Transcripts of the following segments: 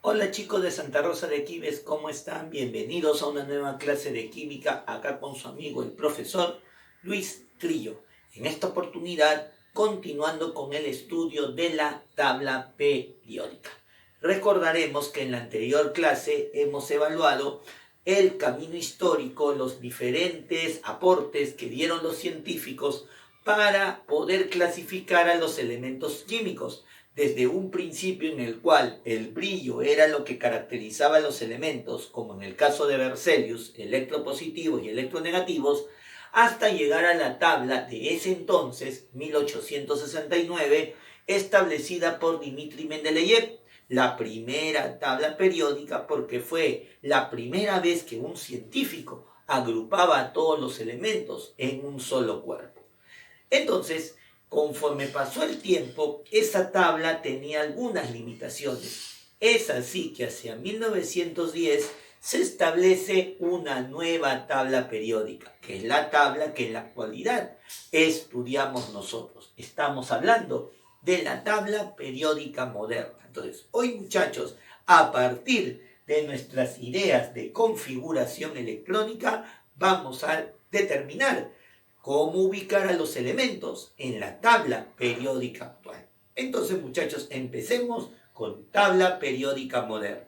Hola chicos de Santa Rosa de Quibes, ¿cómo están? Bienvenidos a una nueva clase de química acá con su amigo el profesor Luis Trillo. En esta oportunidad, continuando con el estudio de la tabla periódica. Recordaremos que en la anterior clase hemos evaluado el camino histórico, los diferentes aportes que dieron los científicos para poder clasificar a los elementos químicos desde un principio en el cual el brillo era lo que caracterizaba a los elementos, como en el caso de Berzelius, electropositivos y electronegativos, hasta llegar a la tabla de ese entonces, 1869, establecida por Dmitri Mendeleev, la primera tabla periódica porque fue la primera vez que un científico agrupaba a todos los elementos en un solo cuerpo. Entonces, conforme pasó el tiempo, esa tabla tenía algunas limitaciones. Es así que hacia 1910 se establece una nueva tabla periódica, que es la tabla que en la actualidad estudiamos nosotros. Estamos hablando de la tabla periódica moderna. Entonces, hoy muchachos, a partir de nuestras ideas de configuración electrónica, vamos a determinar cómo ubicar a los elementos en la tabla periódica actual. Entonces, muchachos, empecemos con tabla periódica moderna.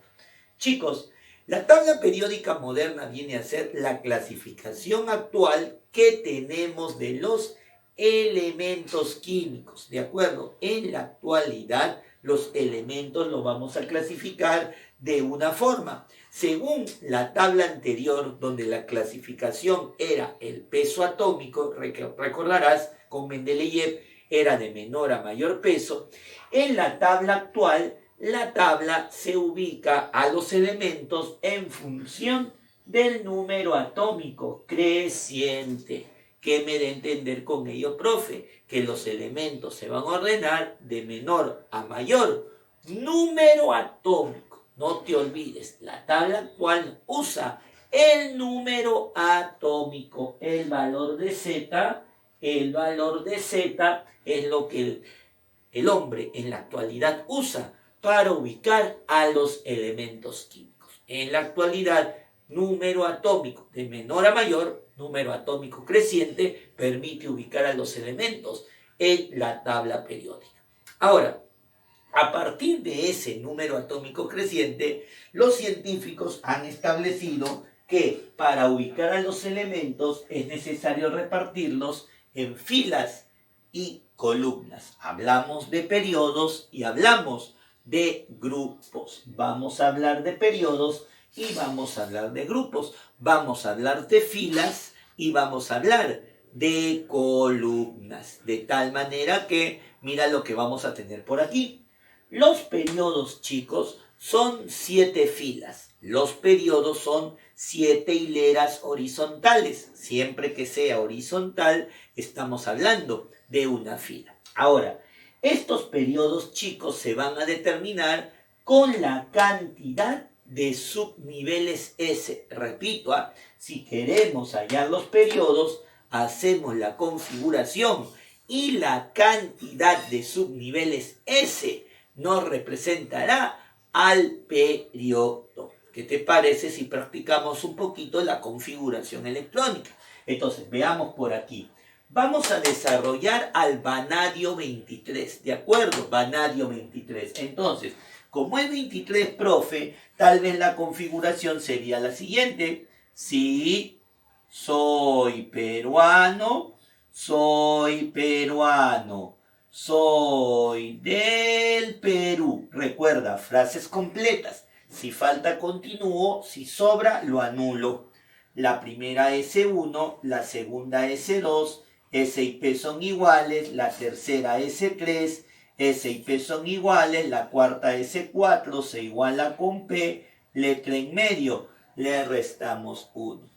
Chicos, la tabla periódica moderna viene a ser la clasificación actual que tenemos de los elementos químicos, ¿de acuerdo? En la actualidad, los elementos los vamos a clasificar de una forma. Según la tabla anterior, donde la clasificación era el peso atómico, recordarás, con Mendeleev era de menor a mayor peso, en la tabla actual, la tabla se ubica a los elementos en función del número atómico creciente. ¿Qué me da a entender con ello, profe? Que los elementos se van a ordenar de menor a mayor número atómico. No te olvides, la tabla actual usa el número atómico, el valor de Z. El valor de Z es lo que el hombre en la actualidad usa para ubicar a los elementos químicos. En la actualidad, número atómico de menor a mayor, número atómico creciente, permite ubicar a los elementos en la tabla periódica. Ahora, a partir de ese número atómico creciente, los científicos han establecido que para ubicar a los elementos es necesario repartirlos en filas y columnas. Hablamos de periodos y hablamos de grupos. Vamos a hablar de periodos y vamos a hablar de grupos. Vamos a hablar de filas y vamos a hablar de columnas. De tal manera que, mira lo que vamos a tener por aquí. Los periodos, chicos, son 7 filas. Los periodos son 7 hileras horizontales. Siempre que sea horizontal, estamos hablando de una fila. Ahora, estos periodos, chicos, se van a determinar con la cantidad de subniveles S. Repito, si queremos hallar los periodos, hacemos la configuración y la cantidad de subniveles S nos representará al periodo. ¿Qué te parece si practicamos un poquito la configuración electrónica? Entonces, veamos por aquí. Vamos a desarrollar al vanadio 23, ¿de acuerdo? Vanadio 23. Entonces, como es 23, profe, tal vez la configuración sería la siguiente. Sí, soy peruano, soy del Perú. Recuerda, frases completas. Si falta continúo, si sobra, lo anulo. La primera S1, la segunda S2, S y P son iguales, la tercera S3, S y P son iguales, la cuarta S4 se iguala con P, letra en medio, le restamos 1.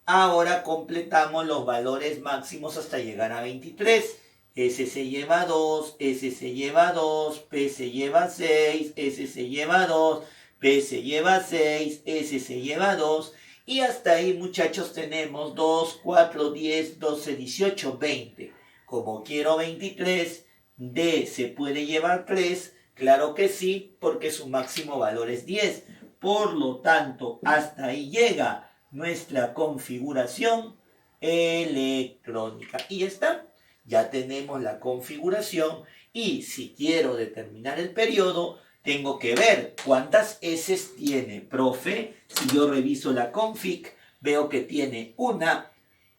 Ahora completamos los valores máximos hasta llegar a 23. S se lleva 2, S se lleva 2, P se lleva 6, S se lleva 2, P se lleva 6, S se lleva 2. Y hasta ahí, muchachos, tenemos 2, 4, 10, 12, 18, 20. Como quiero 23, D se puede llevar 3, Claro que sí, porque su máximo valor es 10. Por lo tanto, hasta ahí llega nuestra configuración electrónica. Y ya está. Ya tenemos la configuración y si quiero determinar el periodo, tengo que ver cuántas S tiene, profe. Si yo reviso la config, veo que tiene 1,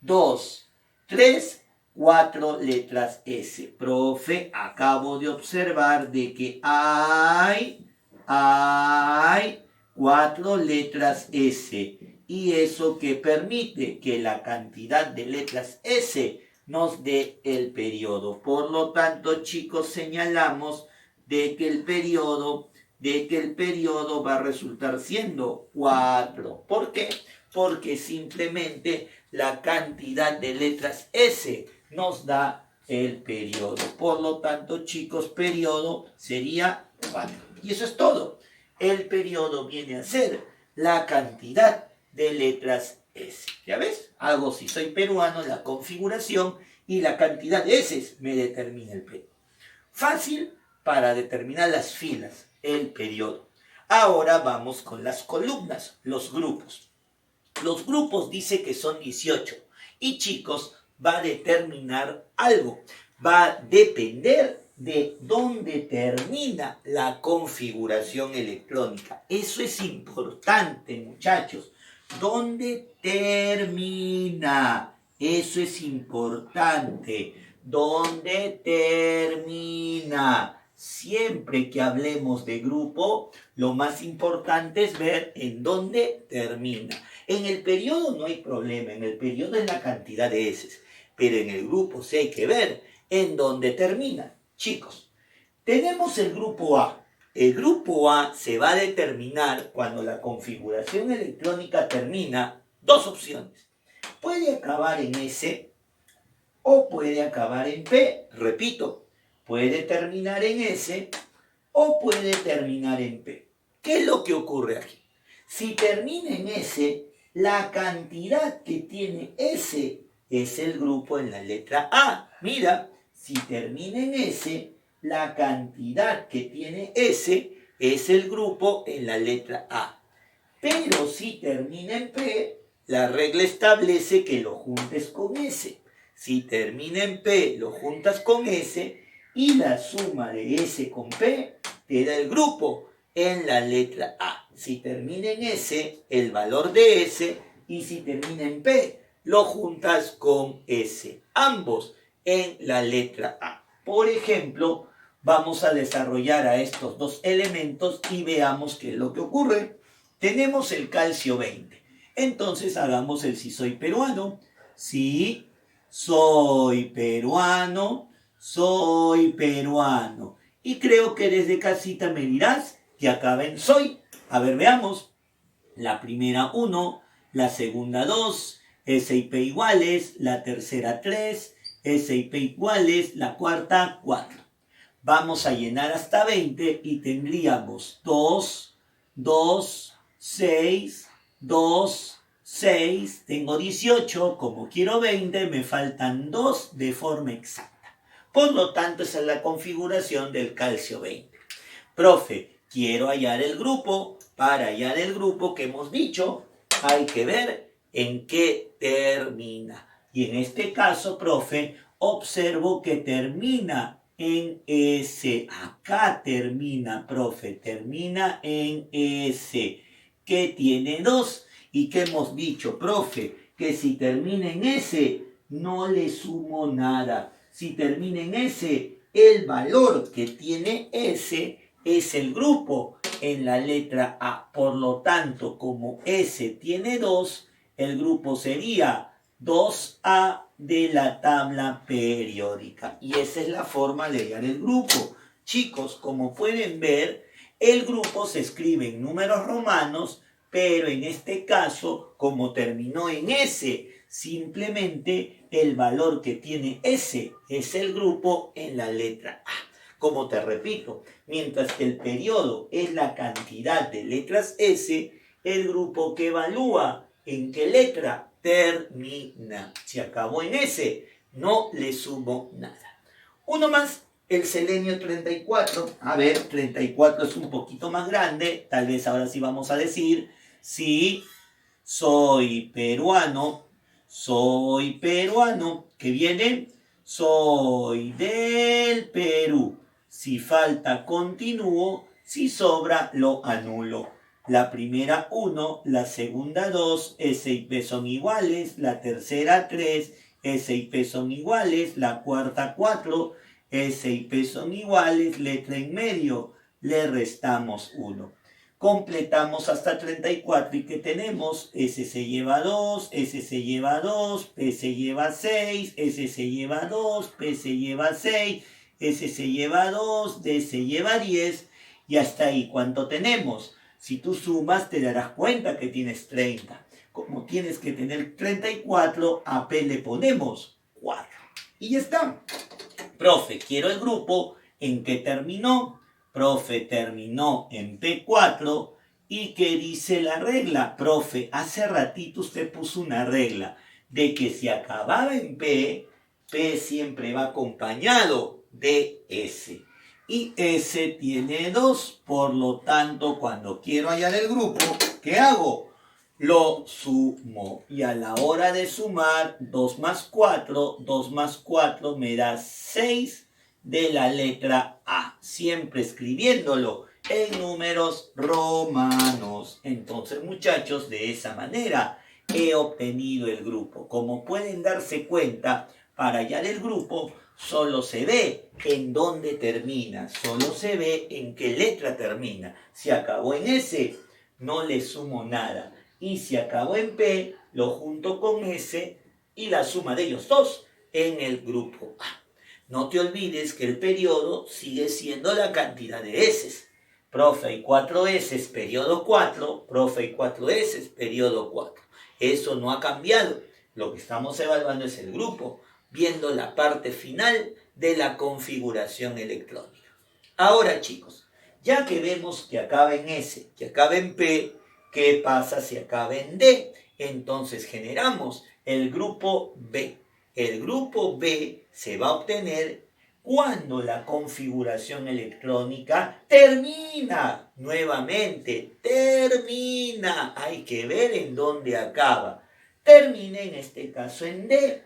2, 3, 4 letras S. Profe, acabo de observar de que hay 4 letras S. Y eso que permite que la cantidad de letras S nos dé el periodo. Por lo tanto, chicos, señalamos de que el periodo va a resultar siendo 4. ¿Por qué? Porque simplemente la cantidad de letras S nos da el periodo. Por lo tanto, chicos, periodo sería 4. Y eso es todo. El periodo viene a ser la cantidad de letras S. ¿Ya ves? Hago, si soy peruano, la configuración y la cantidad de S me determina el periodo. Fácil para determinar las filas, el periodo. Ahora vamos con las columnas, los grupos. Los grupos dice que son 18. Y chicos, va a determinar algo. Va a depender de dónde termina la configuración electrónica. Eso es importante, muchachos. ¿Dónde termina? Eso es importante. ¿Dónde termina? Siempre que hablemos de grupo, lo más importante es ver en dónde termina. En el periodo no hay problema, en el periodo es la cantidad de S, pero en el grupo sí hay que ver en dónde termina. Chicos, tenemos el grupo A. El grupo A se va a determinar cuando la configuración electrónica termina. Dos opciones. Puede acabar en S o puede acabar en P. Repito, puede terminar en S o puede terminar en P. ¿Qué es lo que ocurre aquí? Si termina en S, la cantidad que tiene S es el grupo en la letra A. Mira, si termina en S, la cantidad que tiene S es el grupo en la letra A. Pero si termina en P, la regla establece que lo juntes con S. Si termina en P, lo juntas con S y la suma de S con P te da el grupo en la letra A. Si termina en S, el valor de S, y si termina en P, lo juntas con S. Ambos en la letra A. Por ejemplo, vamos a desarrollar a estos dos elementos y veamos qué es lo que ocurre. Tenemos el calcio 20. Entonces hagamos el si soy peruano. Si soy peruano, soy peruano. Y creo que desde casita me dirás que acaba en soy. A ver, veamos. La primera 1, la segunda 2, S y P iguales, la tercera 3, S y P iguales, la cuarta 4. Vamos a llenar hasta 20 y tendríamos 2, 2, 6, 2, 6. Tengo 18, como quiero 20, me faltan 2 de forma exacta. Por lo tanto, esa es la configuración del calcio 20. Profe, quiero hallar el grupo. Para hallar el grupo que hemos dicho, hay que ver en qué termina. Y en este caso, profe, observo que termina en S. Acá termina, profe, termina en S. Que tiene 2. ¿Y qué hemos dicho, profe? Que si termina en S, no le sumo nada. Si termina en S, el valor que tiene S es el grupo en la letra A. Por lo tanto, como S tiene 2, el grupo sería 2A de la tabla periódica. Y esa es la forma de hallar el grupo. Chicos, como pueden ver, el grupo se escribe en números romanos, pero en este caso, como terminó en S, simplemente el valor que tiene S es el grupo en la letra A. Como te repito, mientras que el periodo es la cantidad de letras S, el grupo que evalúa en qué letra termina. Si acabó en S, no le sumo nada. Uno más, El selenio 34, a ver, 34 es un poquito más grande, tal vez ahora sí vamos a decir, sí, soy peruano, ¿qué viene? Soy del Perú. Si falta continúo, si sobra lo anulo. La primera 1, la segunda 2, S y P son iguales, la tercera 3, S y P son iguales, la cuarta 4, S y P son iguales, letra en medio, le restamos 1. Completamos hasta 34 y ¿qué tenemos? S se lleva 2, S se lleva 2, P se lleva 6, S se lleva 2, P se lleva 6, S se lleva 2, D se lleva 10 y hasta ahí. ¿Cuánto tenemos? Si tú sumas te darás cuenta que tienes 30. Como tienes que tener 34, a P le ponemos 4. Y ya está. Profe, quiero el grupo en que terminó. Profe, terminó en P4. ¿Y qué dice la regla? Profe, hace ratito usted puso una regla de que si acababa en P, P siempre va acompañado de S. Y S tiene 2, por lo tanto, cuando quiero hallar el grupo, ¿qué hago? Lo sumo. Y a la hora de sumar, 2 más 4 me da 6 de la letra A. Siempre escribiéndolo en números romanos. Entonces, muchachos, de esa manera he obtenido el grupo. Como pueden darse cuenta, para hallar el grupo, solo se ve en dónde termina. Solo se ve en qué letra termina. Si acabó en S, no le sumo nada. Y si acabo en P, lo junto con S y la suma de ellos dos en el grupo A. No te olvides que el periodo sigue siendo la cantidad de S. Profe, hay 4 S, periodo 4. Profe, hay 4 S, periodo 4. Eso no ha cambiado. Lo que estamos evaluando es el grupo, viendo la parte final de la configuración electrónica. Ahora, chicos, ya que vemos que acaba en S, que acaba en P, ¿qué pasa si acaba en D? Entonces generamos el grupo B. El grupo B se va a obtener cuando la configuración electrónica termina. Nuevamente, termina. Hay que ver en dónde acaba. Termina en este caso en D.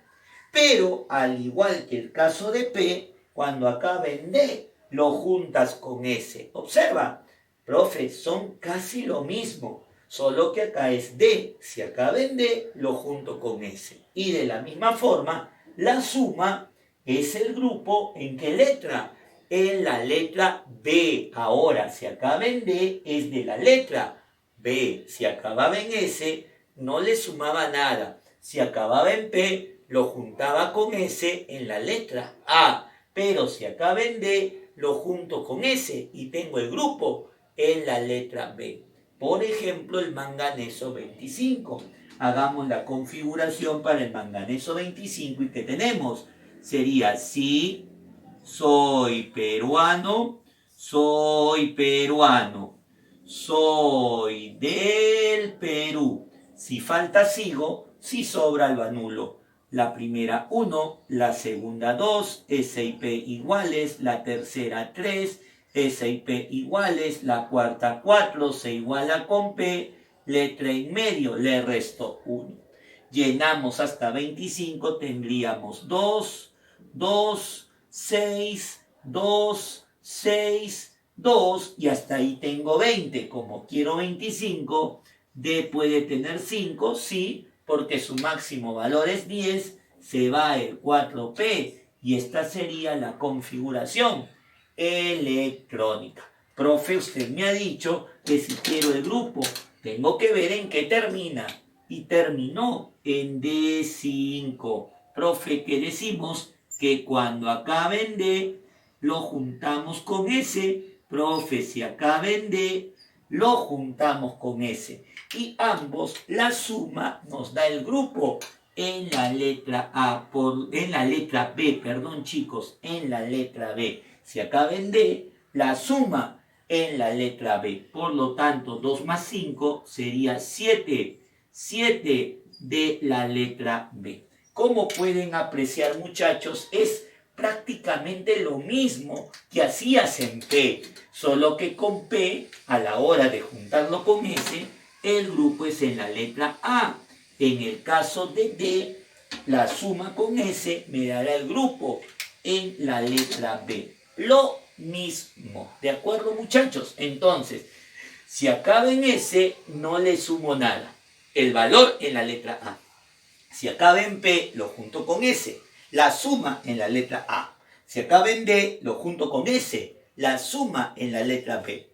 Pero al igual que el caso de P, cuando acaba en D, lo juntas con S. Observa, profe, son casi lo mismo. Solo que acá es D. Si acaba en D, lo junto con S. Y de la misma forma, la suma es el grupo ¿en qué letra? En la letra B. Ahora, si acaba en D, es de la letra B. Si acababa en S, no le sumaba nada. Si acababa en P, lo juntaba con S en la letra A. Pero si acaba en D, lo junto con S y tengo el grupo en la letra B. Por ejemplo, el manganeso 25. Hagamos la configuración para el manganeso 25 y ¿qué tenemos? Sería sí, soy peruano, soy del Perú. Si falta sigo, si sobra lo anulo. La primera 1, la segunda 2, S y P iguales, la tercera 3, S y P iguales, la cuarta 4 se iguala con P, letra en medio, le resto 1. Llenamos hasta 25, tendríamos 2, 2, 6, 2, 6, 2 y hasta ahí tengo 20. Como quiero 25, D puede tener 5, sí, porque su máximo valor es 10, se va el 4P y esta sería la configuración electrónica. Profe, usted me ha dicho que si quiero el grupo, tengo que ver en qué termina. Y terminó en D5. Profe, ¿qué decimos? Que cuando acabe en D, lo juntamos con S. Profe, si acaba en D, lo juntamos con S. Y ambos, la suma nos da el grupo en la letra en la letra B, perdón chicos, en la letra B. Si acaba en D, la suma en la letra B. Por lo tanto, 2 más 5 sería 7. 7 de la letra B. Como pueden apreciar, muchachos, es prácticamente lo mismo que hacías en P, solo que con P, a la hora de juntarlo con S, el grupo es en la letra A. En el caso de D, la suma con S me dará el grupo en la letra B. Lo mismo, ¿de acuerdo, muchachos? Entonces, si acaba en S, no le sumo nada. El valor en la letra A. Si acaba en P, lo junto con S. La suma en la letra A. Si acaba en D, lo junto con S. La suma en la letra B.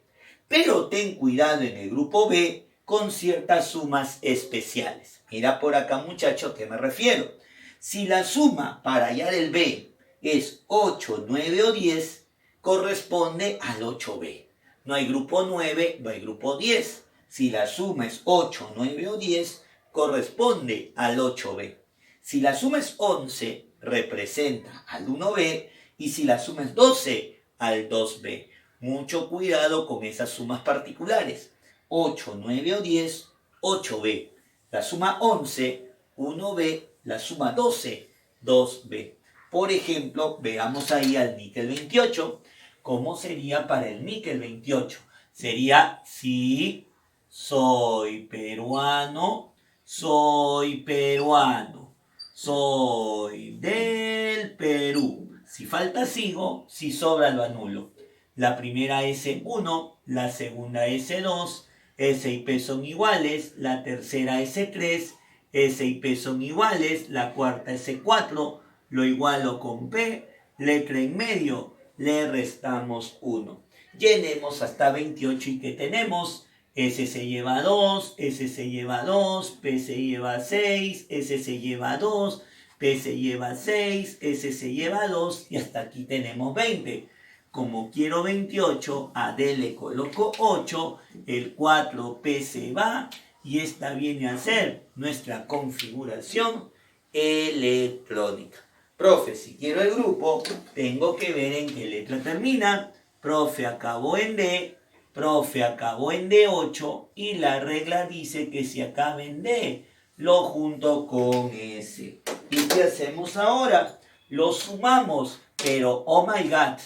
Pero ten cuidado en el grupo B con ciertas sumas especiales. Mira por acá, muchachos, ¿a qué me refiero? Si la suma para hallar el B es 8, 9 o 10, corresponde al 8B. No hay grupo 9, no hay grupo 10. Si la suma es 8, 9 o 10, corresponde al 8B. Si la suma es 11, representa al 1B, y si la suma es 12, al 2B. Mucho cuidado con esas sumas particulares. 8, 9 o 10, 8B. La suma 11, 1B. La suma 12, 2B. Por ejemplo, veamos ahí al níquel 28. ¿Cómo sería para el níquel 28? Sería si soy peruano, soy del Perú. Si falta sigo, si sobra lo anulo. La primera S1, la segunda S2, S y P son iguales, la tercera S3, S y P son iguales, la cuarta S4, lo igualo con P, letra en medio, le restamos 1. Llenemos hasta 28 y ¿qué tenemos? S se lleva 2, S se lleva 2, P se lleva 6, S se lleva 2, P se lleva 6, S se lleva 2 y hasta aquí tenemos 20. Como quiero 28, a D le coloco 8, el 4P se va y esta viene a ser nuestra configuración electrónica. Profe, si quiero el grupo, tengo que ver en qué letra termina. Profe, acabó en D, profe, acabó en D8 y la regla dice que si acaba en D, lo junto con S. ¿Y qué hacemos ahora? Lo sumamos, pero oh my god,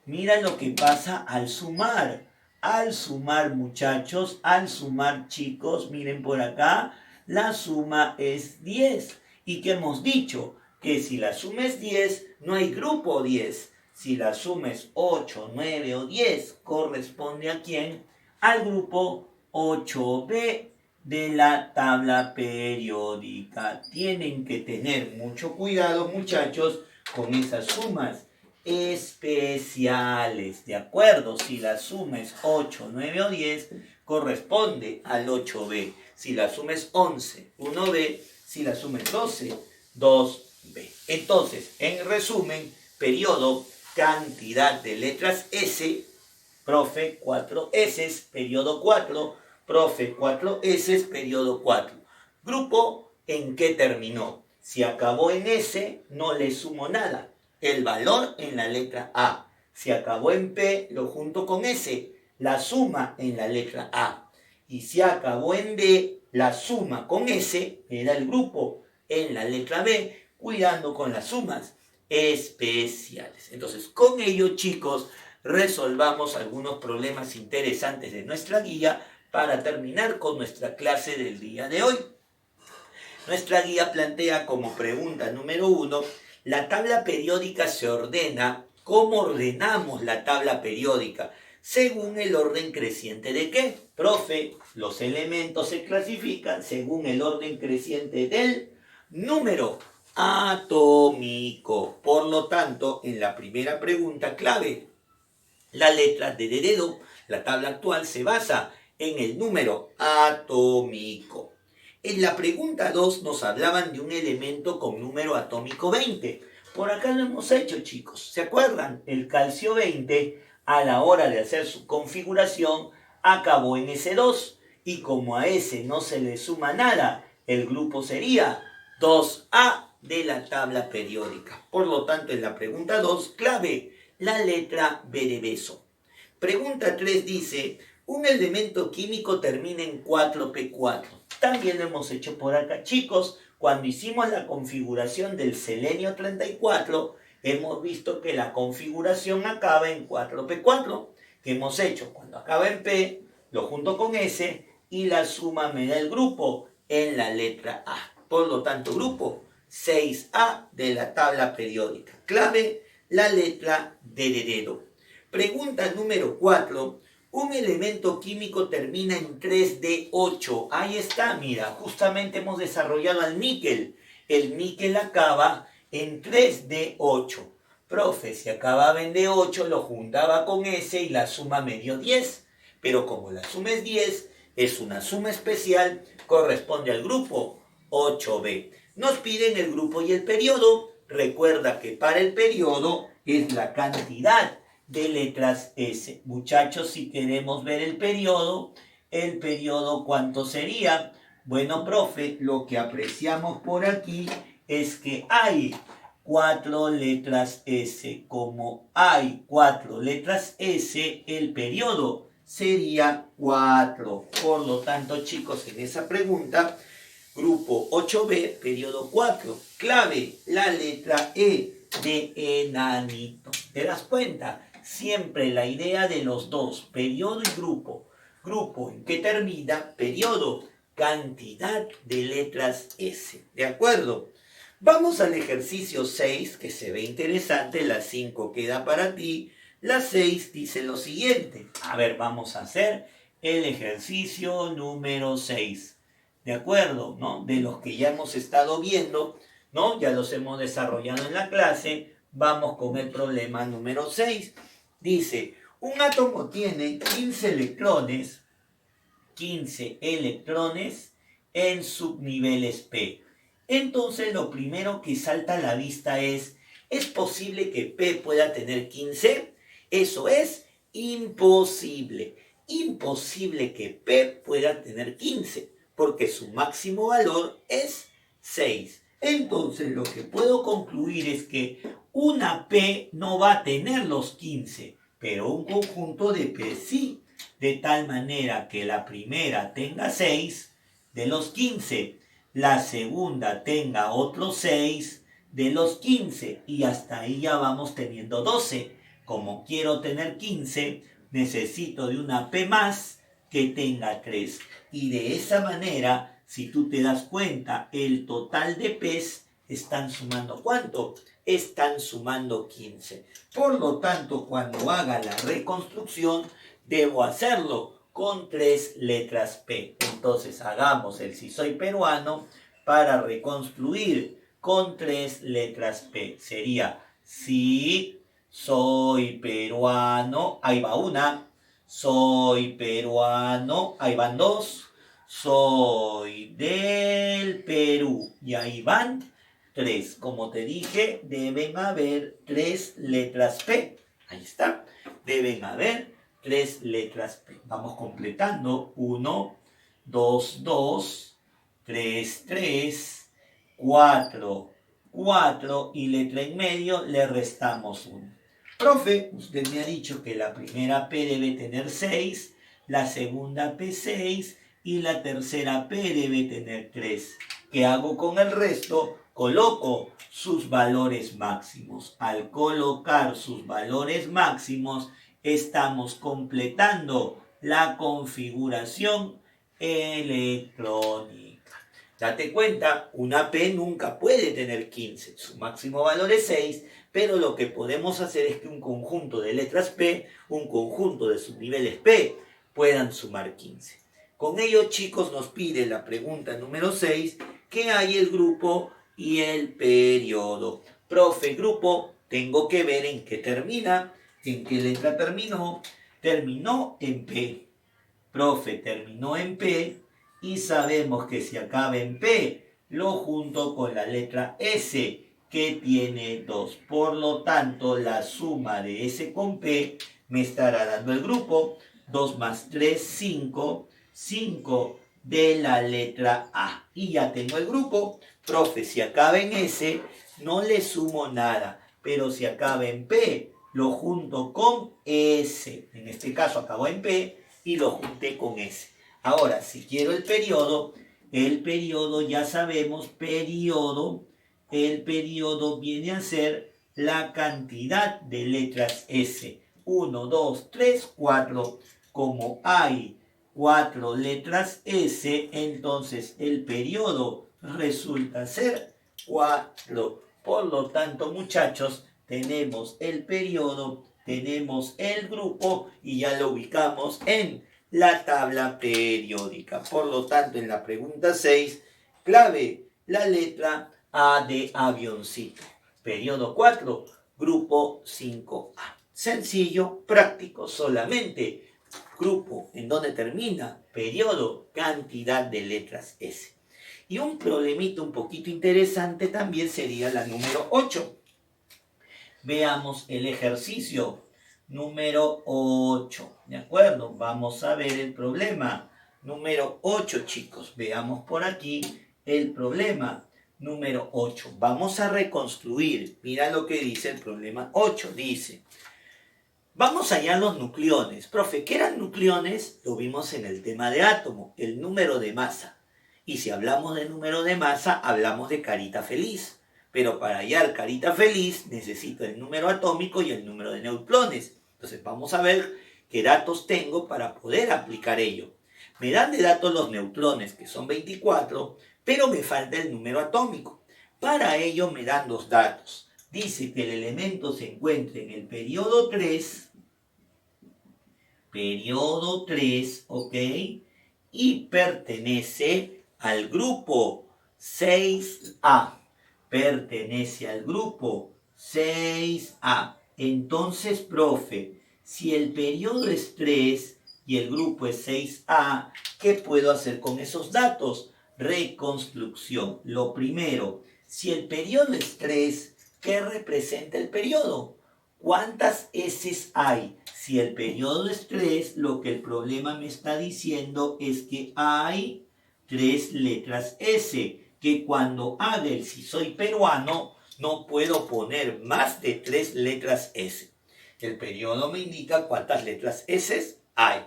mira lo que pasa al sumar. Al sumar, muchachos, al sumar, chicos, miren por acá, la suma es 10. ¿Y qué hemos dicho? Que si la suma es 10, no hay grupo 10. Si la suma es 8, 9 o 10, ¿corresponde a quién? Al grupo 8B de la tabla periódica. Tienen que tener mucho cuidado, muchachos, con esas sumas especiales, ¿de acuerdo? Si la suma es 8, 9 o 10, corresponde al 8B. Si la suma es 11, 1B. Si la suma es 12, 2B. Entonces, en resumen, periodo, cantidad de letras S, profe, 4 S, periodo 4, profe, 4 S, periodo 4. Grupo, ¿en qué terminó? Si acabó en S, no le sumo nada. El valor en la letra A. Si acabó en P, lo junto con S. La suma en la letra A. Y si acabó en D, la suma con S era el grupo en la letra B, cuidando con las sumas especiales. Entonces, con ello, chicos, resolvamos algunos problemas interesantes de nuestra guía para terminar con nuestra clase del día de hoy. Nuestra guía plantea como pregunta número 1, la tabla periódica se ordena. ¿Cómo ordenamos la tabla periódica? Según el orden creciente de ¿qué? Profe, los elementos se clasifican según el orden creciente del número atómico. Por lo tanto, en la primera pregunta clave, la letra D de dedo, la tabla actual se basa en el número atómico. En la pregunta 2 nos hablaban de un elemento con número atómico 20. Por acá lo hemos hecho, chicos. ¿Se acuerdan? El calcio 20, a la hora de hacer su configuración, acabó en S2. Y como a S no se le suma nada, el grupo sería 2A de la tabla periódica. Por lo tanto, en la pregunta 2, clave, la letra B de beso. Pregunta 3 dice, un elemento químico termina en 4P4. También lo hemos hecho por acá, chicos, cuando hicimos la configuración del selenio 34, hemos visto que la configuración acaba en 4p4. ¿Qué hemos hecho? Cuando acaba en p, lo junto con s y la suma me da el grupo en la letra A. Por lo tanto, grupo 6A de la tabla periódica. Clave, la letra D de dedo. Pregunta número 4. Un elemento químico termina en 3D8. Ahí está, mira, justamente hemos desarrollado al níquel. El níquel acaba en 3D8. Profe, si acababa en D8, lo juntaba con S y la suma me dio 10. Pero como la suma es 10, es una suma especial, corresponde al grupo 8B. Nos piden el grupo y el periodo. Recuerda que para el periodo es la cantidad de letras S. Muchachos, si queremos ver el periodo ¿cuánto sería? Bueno, profe, lo que apreciamos por aquí es que hay 4 letras S. Como hay 4 letras S, el periodo sería 4. Por lo tanto, chicos, en esa pregunta, grupo 8B, periodo 4. Clave, la letra E de enanito. ¿Te das cuenta? Siempre la idea de los dos, periodo y grupo. Grupo, ¿en qué termina? Periodo, cantidad de letras S. ¿De acuerdo? Vamos al ejercicio 6, que se ve interesante. La 5 queda para ti. La 6 dice lo siguiente. A ver, vamos a hacer el ejercicio número 6. ¿De acuerdo? ¿No? De los que ya hemos estado viendo, ¿no? Ya los hemos desarrollado en la clase. Vamos con el problema número 6. Dice, un átomo tiene 15 electrones en subniveles P. Entonces lo primero que salta a la vista ¿es posible que P pueda tener 15? Eso es imposible. Imposible que P pueda tener 15, porque su máximo valor es 6. Entonces lo que puedo concluir es que una P no va a tener los 15, pero un conjunto de P sí, de tal manera que la primera tenga 6 de los 15, la segunda tenga otros 6 de los 15 y hasta ahí ya vamos teniendo 12. Como quiero tener 15, necesito de una P más que tenga 3. Y de esa manera, si tú te das cuenta, el total de P's están sumando ¿cuánto? Están sumando 15. Por lo tanto, cuando haga la reconstrucción, debo hacerlo con 3 letras P. Entonces, hagamos el si soy peruano para reconstruir con 3 letras P. Sería si soy peruano, ahí va una. Soy peruano, ahí van 2. Soy del Perú, y ahí van 3. Como te dije, deben haber 3 letras P. Ahí está. Deben haber 3 letras P. Vamos completando. 1, 2, 2, 3, 3, 4, 4 y letra en medio le restamos 1. Profe, usted me ha dicho que la primera P debe tener 6, la segunda P 6 y la tercera P debe tener 3. ¿Qué hago con el resto? Coloco sus valores máximos. Al colocar sus valores máximos, estamos completando la configuración electrónica. Date cuenta, una P nunca puede tener 15. Su máximo valor es 6, pero lo que podemos hacer es que un conjunto de letras P, un conjunto de subniveles P, puedan sumar 15. Con ello, chicos, nos pide la pregunta número 6, que hay el grupo y el periodo. Profe, grupo, tengo que ver en qué termina, en qué letra terminó. Terminó en P. Profe, terminó en P y sabemos que si acaba en P, lo junto con la letra S, que tiene 2. Por lo tanto, la suma de S con P me estará dando el grupo. 2 más 3, 5. 5 de la letra A. Y ya tengo el grupo. Profe, si acaba en S, no le sumo nada. Pero si acaba en P, lo junto con S. En este caso acabó en P y lo junté con S. Ahora, si quiero el periodo ya sabemos, el periodo viene a ser la cantidad de letras S. 1, 2, 3, 4. Como hay 4 letras S, entonces el periodo resulta ser 4. Por lo tanto, muchachos, tenemos el periodo, tenemos el grupo y ya lo ubicamos en la tabla periódica. Por lo tanto, en la pregunta 6, clave la letra A de avioncito. Periodo 4, grupo 5A. Sencillo, práctico solamente. Grupo en donde termina, periodo, cantidad de letras S. Y un problemita un poquito interesante también sería la número 8. Veamos el ejercicio número 8. ¿De acuerdo? Vamos a ver el problema. Número 8, chicos. Veamos por aquí el problema. Número 8. Vamos a reconstruir. Mira lo que dice el problema 8. Dice, vamos a hallar los nucleones. Profe, ¿qué eran nucleones? Lo vimos en el tema de átomo, el número de masa. Y si hablamos de número de masa, hablamos de carita feliz. Pero para hallar carita feliz, necesito el número atómico y el número de neutrones. Entonces vamos a ver qué datos tengo para poder aplicar ello. Me dan de datos los neutrones, que son 24, pero me falta el número atómico. Para ello me dan dos datos. Dice que el elemento se encuentra en el periodo 3, ¿ok? Y pertenece al grupo 6A. Pertenece al grupo 6A. Entonces, profe, si el periodo es 3 y el grupo es 6A, ¿qué puedo hacer con esos datos? Reconstrucción. Lo primero, si el periodo es 3, ¿qué representa el periodo? ¿Cuántas S hay? Si el periodo es 3, lo que el problema me está diciendo es que hay 3 letras S, que cuando haga el si soy peruano, no puedo poner más de 3 letras S. El periodo me indica cuántas letras S hay.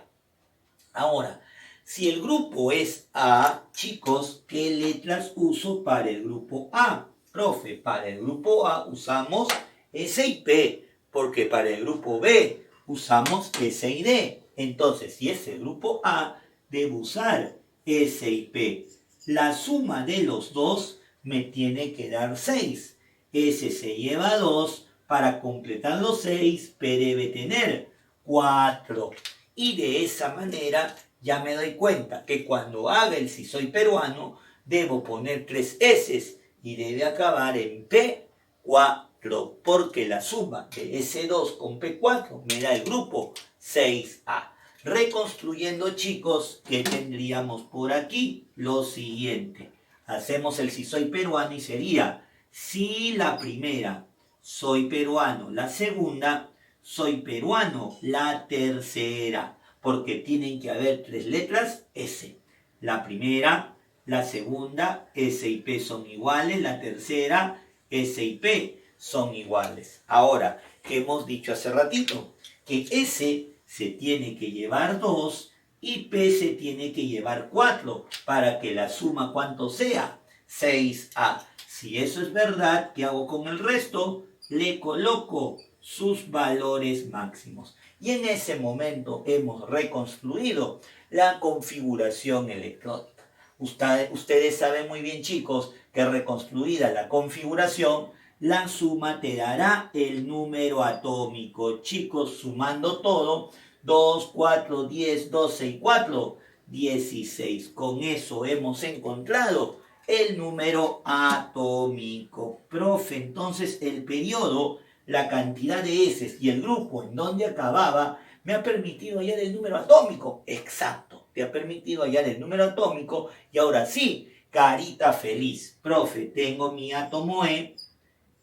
Ahora, si el grupo es A, chicos, ¿qué letras uso para el grupo A? Profe, para el grupo A usamos S y P, porque para el grupo B usamos S y D. Entonces, si es el grupo A, debo usar S y P. La suma de los dos me tiene que dar 6. S se lleva 2, para completar los 6, P debe tener 4. Y de esa manera ya me doy cuenta que cuando haga el si soy peruano, debo poner 3 S y debe acabar en P4, porque la suma de S2 con P4 me da el grupo 6A. Reconstruyendo, chicos, ¿qué tendríamos por aquí? Lo siguiente. Hacemos el si soy peruano y sería, si la primera, soy peruano, la segunda, soy peruano, la tercera, porque tienen que haber 3 letras S. La primera, la segunda, S y P son iguales, la tercera, S y P son iguales. Ahora, ¿qué hemos dicho hace ratito? Que S se tiene que llevar 2 y P se tiene que llevar 4 para que la suma, ¿cuánto sea? 6A. Si eso es verdad, ¿qué hago con el resto? Le coloco sus valores máximos. Y en ese momento hemos reconstruido la configuración electrónica. Ustedes saben muy bien, chicos, que reconstruida la configuración, la suma te dará el número atómico. Chicos, sumando todo, 2, 4, 10, 12 y 4, 16. Con eso hemos encontrado el número atómico. Profe, entonces el periodo, la cantidad de S y el grupo en donde acababa, me ha permitido hallar el número atómico. Exacto, te ha permitido hallar el número atómico y ahora sí, carita feliz. Profe, tengo mi átomo E,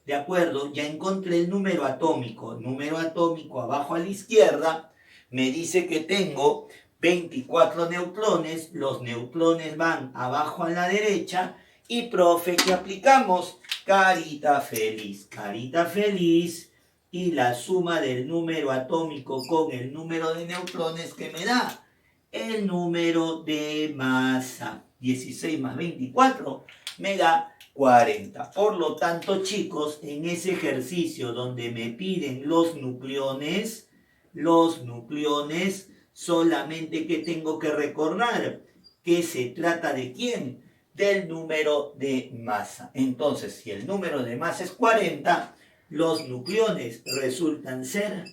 de acuerdo, ya encontré el número atómico. Número atómico abajo a la izquierda me dice que tengo 24 neutrones, los neutrones van abajo a la derecha y, profe, ¿qué aplicamos? Carita feliz y la suma del número atómico con el número de neutrones que me da el número de masa. 16 más 24 me da 40. Por lo tanto, chicos, en ese ejercicio donde me piden los nucleones, solamente que tengo que recordar que se trata de ¿quién? Del número de masa. Entonces, si el número de masa es 40, los nucleones resultan ser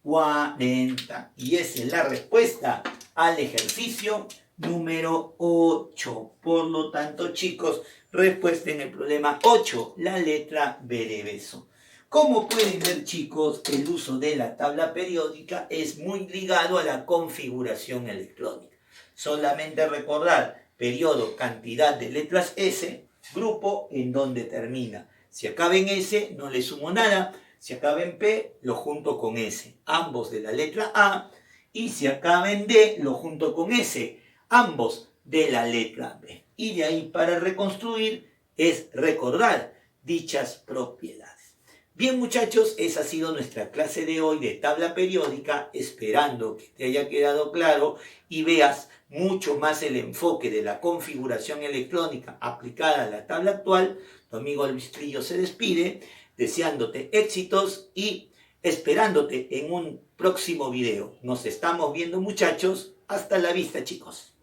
40. Y esa es la respuesta al ejercicio número 8. Por lo tanto, chicos, respuesta en el problema 8, la letra B de beso. Como pueden ver, chicos, el uso de la tabla periódica es muy ligado a la configuración electrónica. Solamente recordar periodo, cantidad de letras S, grupo en donde termina. Si acaba en S, no le sumo nada. Si acaba en P, lo junto con S, ambos de la letra A. Y si acaba en D, lo junto con S, ambos de la letra B. Y de ahí para reconstruir es recordar dichas propiedades. Bien, muchachos, esa ha sido nuestra clase de hoy de tabla periódica, esperando que te haya quedado claro y veas mucho más el enfoque de la configuración electrónica aplicada a la tabla actual. Tu amigo Luis Trillo se despide, deseándote éxitos y esperándote en un próximo video. Nos estamos viendo, muchachos. Hasta la vista, chicos.